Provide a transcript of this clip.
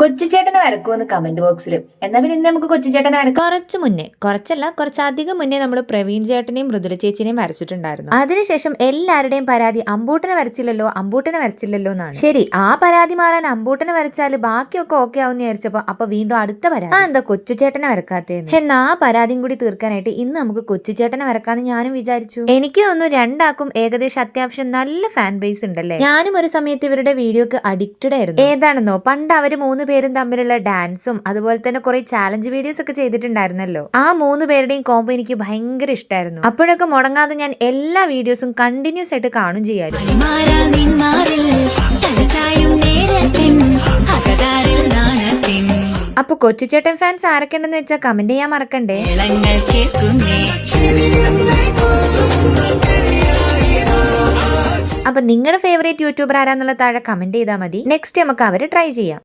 കൊച്ചുചേട്ടനെ വരക്കുമെന്ന് comment ബോക്സിൽ. എന്നാ പിന്നെ ഇന്ന് നമുക്ക് കൊച്ചുചേട്ടനെ വരക്കാം. കുറച്ചധികം മുന്നേ നമ്മൾ പ്രവീൺ ചേട്ടനെയും മൃദുല ചേച്ചിനെയും വരച്ചിട്ടുണ്ടായിരുന്നു. അതിനുശേഷം എല്ലാവരുടെയും പരാതി അമ്പൂട്ടനെ വരച്ചില്ലല്ലോ എന്നാണ്. ശരി, ആ പരാതി മാറാൻ അമ്പൂട്ടനെ വരച്ചാൽ ബാക്കിയൊക്കെ ഓക്കെ ആവും വിചാരിച്ചപ്പോ അപ്പൊ വീണ്ടും അടുത്ത പരാതി എന്താ കൊച്ചുചേട്ടനെ വരക്കാത്തേന്ന്. എന്നാ ആ പരാതിയും കൂടി തീർക്കാനായിട്ട് ഇന്ന് നമുക്ക് കൊച്ചുചേട്ടനെ വരക്കാന്ന് ഞാനും വിചാരിച്ചു. എനിക്ക് തോന്നുന്നു രണ്ടാക്കും ഏകദേശം അത്യാവശ്യം നല്ല ഫാൻ ബേസ് ഉണ്ടല്ലേ. ഞാനും ഒരു സമയത്ത് ഇവരുടെ വീഡിയോക്ക് അഡിക്റ്റഡ് ആയിരുന്നു. ഏതാണെന്നോ, പണ്ട് അവര് 3 പേരും തമ്മിലുള്ള ഡാൻസും അതുപോലെ തന്നെ കുറെ ചാലഞ്ച് വീഡിയോസ് ഒക്കെ ചെയ്തിട്ടുണ്ടായിരുന്നല്ലോ. ആ 3 പേരുടെയും കോംബോ എനിക്ക് ഭയങ്കര ഇഷ്ടമായിരുന്നു. അപ്പോഴൊക്കെ മുടങ്ങാതെ ഞാൻ എല്ലാ വീഡിയോസും കണ്ടിന്യൂസ് ആയിട്ട് കാണും ചെയ്യായിരുന്നു. അപ്പൊ കൊച്ചുചേട്ടൻ ഫാൻസ് ആരൊക്കെ ഉണ്ടെന്ന് വെച്ചാൽ കമന്റ് ചെയ്യാൻ മറക്കണ്ടേ. അപ്പൊ നിങ്ങളുടെ ഫേവറേറ്റ് യൂട്യൂബർ ആരാന്നുള്ള താഴെ കമന്റ് ചെയ്താൽ മതി. നെക്സ്റ്റ് നമുക്ക് അവരെ ട്രൈ ചെയ്യാം.